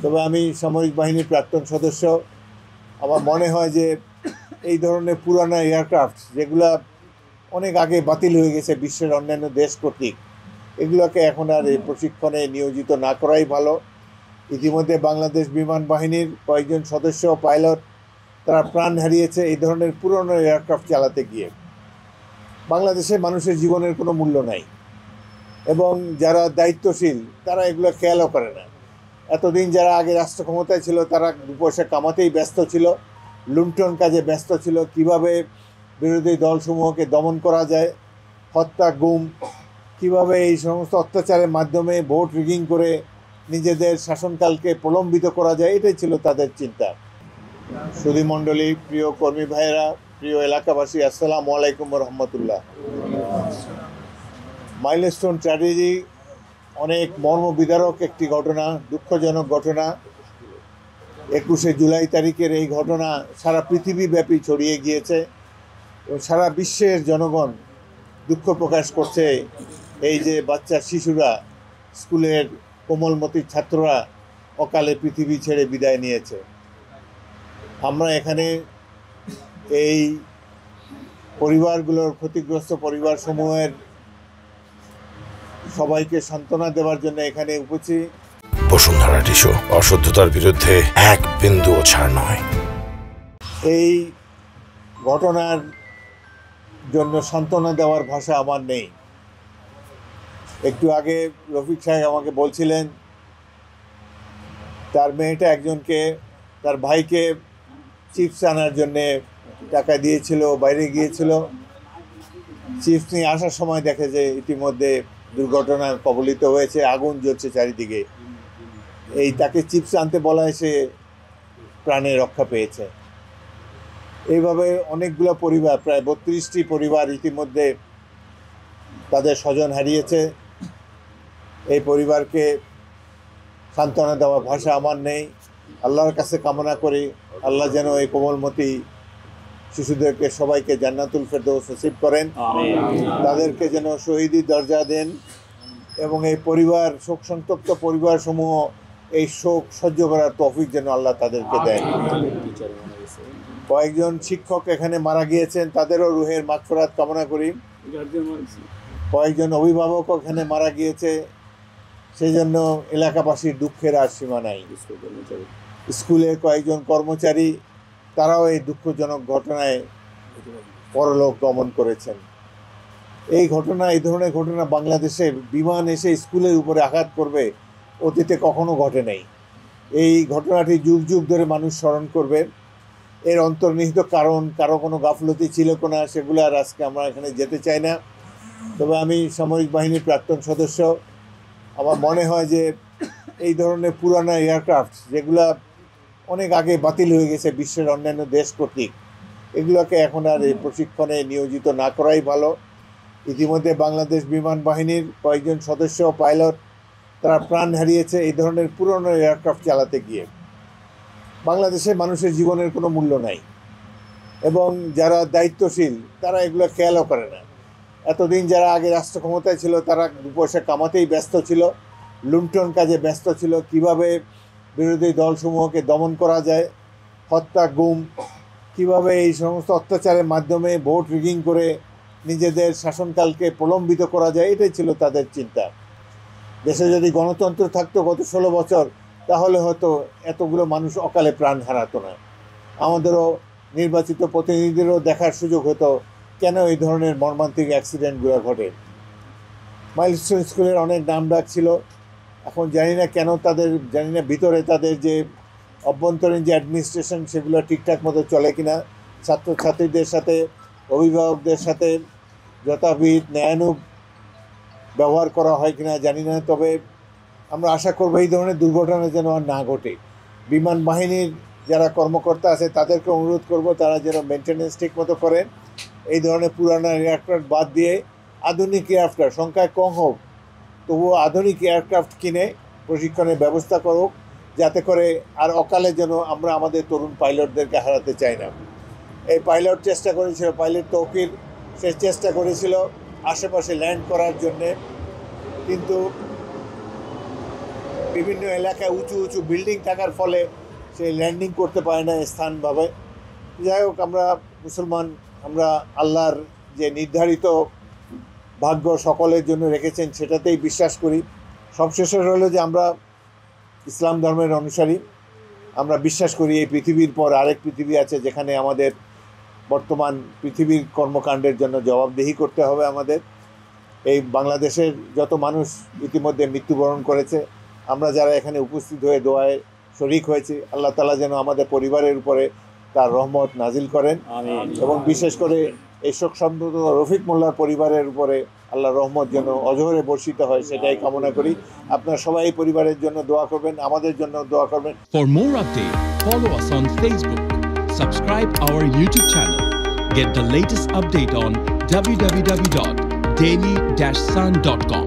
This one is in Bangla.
তবে আমি সামরিক বাহিনীর প্রাক্তন সদস্য। আমার মনে হয় যে এই ধরনের পুরানো এয়ারক্রাফট যেগুলা অনেক আগে বাতিল হয়ে গেছে বিশ্বের অন্যান্য দেশ কর্তৃক, এগুলোকে এখন আর এই প্রশিক্ষণে নিয়োজিত না করাই ভালো। ইতিমধ্যে বাংলাদেশ বিমান বাহিনীর কয়েকজন সদস্য পাইলট তারা প্রাণ হারিয়েছে এই ধরনের পুরনো এয়ারক্রাফট চালাতে গিয়ে। বাংলাদেশে মানুষের জীবনের কোনো মূল্য নাই এবং যারা দায়িত্বশীল তারা এগুলো খেয়ালও করে না। এতদিন যারা আগে রাষ্ট্র ক্ষমতায় ছিল তারা দু পয়সা কামাতেই ব্যস্ত ছিল, লুণ্ঠন কাজে ব্যস্ত ছিল, কিভাবে বিরোধী দলসমূহকে দমন করা যায়, হত্যা গুম, কিভাবে এই সমস্ত অত্যাচারের মাধ্যমে ভোট রিগিং করে নিজেদের শাসনকালকে প্রলম্বিত করা যায়, এটাই ছিল তাদের চিন্তা। সুধীমণ্ডলী, প্রিয় কর্মী ভাইয়েরা, প্রিয় এলাকাবাসী, আসসালামু আলাইকুম রহমতুল্লাহ। মাইলস্টোন ট্র্যাজেডি অনেক মর্মবিদারক একটি ঘটনা, দুঃখজনক ঘটনা। 21শে জুলাই তারিখের এই ঘটনা সারা পৃথিবীব্যাপী ছড়িয়ে গিয়েছে এবং সারা বিশ্বের জনগণ দুঃখ প্রকাশ করছে এই যে বাচ্চা শিশুরা, স্কুলের কোমলমতি ছাত্ররা অকালে পৃথিবী ছেড়ে বিদায় নিয়েছে। আমরা এখানে এই পরিবারগুলোর, ক্ষতিগ্রস্ত পরিবারসমূহের সবাইকে সান্ত্বনা দেওয়ার জন্য এখানে উপস্থিত। বসুন্ধরা টিস্যু, অশুদ্ধতার বিরুদ্ধে এক বিন্দুও ছাড় নয়। এই ঘটনার জন্য সান্ত্বনা দেওয়ার ভাষা আমার নেই। একটু আগে রফিক সাহেব আমাকে বলছিলেন তার মেয়েটা একজনকে, তার ভাইকে চিপস আনার জন্যে টাকা দিয়েছিল, বাইরে গিয়েছিল। চিপস নিয়ে আসার সময় দেখে যে ইতিমধ্যে দুর্ঘটনার কবলিত হয়েছে, আগুন জ্বলছে চারিদিকে। এই তাকে চিপস আনতে বলায় সে প্রাণে রক্ষা পেয়েছে। এইভাবে অনেকগুলো পরিবার, প্রায় 32টি পরিবার ইতিমধ্যে তাদের স্বজন হারিয়েছে। এই পরিবারকে সান্ত্বনা দেওয়ার ভাষা আমার নেই। আল্লাহর কাছে কামনা করি আল্লাহ যেন এই কোমলমতি শিশুদেরকে সবাইকে জান্নাতুল ফেরদৌস নসিব করেন, তাদেরকে যেন শহীদি দরজা দেন এবং এই পরিবার, শোক সন্তপ্ত পরিবারসমূহ এই শোক সহ্য করার তৌফিক যেন আল্লাহ তাদেরকে দেন। কয়েকজন শিক্ষক এখানে মারা গিয়েছেন, তাদেরও রুহের মাগফিরাত কামনা করি। কয়েকজন অভিভাবক এখানে মারা গিয়েছে, সেই জন্য এলাকাবাসীর দুঃখের আর সীমা নাই। স্কুলের কয়েকজন কর্মচারী তারাও এই দুঃখজনক ঘটনায় পরলোক গমন করেছেন। এই ধরনের ঘটনা বাংলাদেশে বিমান এসে স্কুলের উপরে আঘাত করবে, অতীতে কখনো ঘটে নাই। এই ঘটনাটি যুগ যুগ ধরে মানুষ স্মরণ করবে। এর অন্তর্নিহিত কারণ, কারো কোনো গাফলতি ছিল কিনা, সেগুলো আর আজকে আমরা এখানে যেতে চাই না। তবে আমি সামরিক বাহিনীর প্রাক্তন সদস্য। আমার মনে হয় যে এই ধরনের পুরানো এয়ারক্রাফট যেগুলা অনেক আগে বাতিল হয়ে গেছে বিশ্বের অন্যান্য দেশ কর্তৃক, এগুলোকে এখন আর এই প্রশিক্ষণে নিয়োজিত না করাই ভালো। ইতিমধ্যে বাংলাদেশ বিমান বাহিনীর কয়েকজন সদস্য পাইলট তারা প্রাণ হারিয়েছে এই ধরনের পুরনো এয়ারক্রাফট চালাতে গিয়ে। বাংলাদেশে মানুষের জীবনের কোনো মূল্য নাই এবং যারা দায়িত্বশীল তারা এগুলো খেয়ালও করে না। এতদিন যারা আগে রাষ্ট্র ক্ষমতায় ছিল তারা দু পয়সা কামাতেই ব্যস্ত ছিল, লুণ্ঠন কাজে ব্যস্ত ছিল, কিভাবে বিরোধী দলসমূহকে দমন করা যায়, হত্যা গুম, কিভাবে এই সমস্ত অত্যাচারের মাধ্যমে ভোট রিগিং করে নিজেদের শাসনকালকে প্রলম্বিত করা যায়, এটাই ছিল তাদের চিন্তা। দেশে যদি গণতন্ত্র থাকতো গত 16 বছর, তাহলে হয়তো এতগুলো মানুষ অকালে প্রাণ হারাতো না। আমাদেরও নির্বাচিত প্রতিনিধিদেরও দেখার সুযোগ হতো কেন এই ধরনের মর্মান্তিক অ্যাক্সিডেন্টগুলো ঘটে। মাইলস্টোন স্কুলের অনেক নাম ডাক ছিল, এখন জানি না কেন ভিতরে তাদের যে অভ্যন্তরীণ যে অ্যাডমিনিস্ট্রেশন সেগুলো ঠিকঠাক মতো চলে কিনা, ছাত্রছাত্রীদের সাথে, অভিভাবকদের সাথে যথাবিধ ন্যায়ানুগ ব্যবহার করা হয় কিনা জানি না। তবে আমরা আশা করব এই ধরনের দুর্ঘটনা যেন আর না ঘটে। বিমান বাহিনীর যারা কর্মকর্তা আছে তাদেরকে অনুরোধ করব তারা যেন মেনটেন্যান্স ঠিক মতো করেন। এই ধরনের পুরানো এয়ারক্রাফট বাদ দিয়ে আধুনিক এয়ারক্রাফট, সংখ্যায় কম হোক তবুও আধুনিক এয়ারক্রাফট কিনে প্রশিক্ষণের ব্যবস্থা করুক, যাতে করে আর অকালে যেন আমরা আমাদের তরুণ পাইলটদেরকে হারাতে চাই না। এই পাইলট চেষ্টা করেছিল, পাইলট তৌকির, সে চেষ্টা করেছিল আশেপাশে ল্যান্ড করার জন্যে, কিন্তু বিভিন্ন এলাকায় উঁচু উঁচু বিল্ডিং থাকার ফলে সে ল্যান্ডিং করতে পারে না স্থানভাবে। যাই হোক, আমরা মুসলমান, আমরা আল্লাহর যে নির্ধারিত ভাগ্য সকলের জন্য রেখেছেন সেটাতেই বিশ্বাস করি। সবশেষে হলো যে আমরা ইসলাম ধর্মের অনুসারী। আমরা বিশ্বাস করি এই পৃথিবীর পর আরেক পৃথিবী আছে, যেখানে আমাদের বর্তমান পৃথিবীর কর্মকাণ্ডের জন্য জবাবদিহি করতে হবে আমাদের। এই বাংলাদেশের যত মানুষ ইতিমধ্যে মৃত্যুবরণ করেছে, আমরা যারা এখানে উপস্থিত হয়ে দোয়ায় শরিক হয়েছি, আল্লাহ তাআলা যেন আমাদের পরিবারের উপরে তার রহমত নাজিল করেন এবং বিশেষ করে এই শোকসন্তপ্ত রফিক মোল্লার পরিবারের উপরে আল্লাহর রহমত যেন অজহরে বর্ষিত হয়, সেটাই কামনা করি। আপনারা সবাই পরিবারের জন্য দোয়া করবেন, আমাদের জন্য দোয়া করবেন। For more updates, follow us on Facebook, subscribe our YouTube channel, get the latest update on www.daily-sun.com.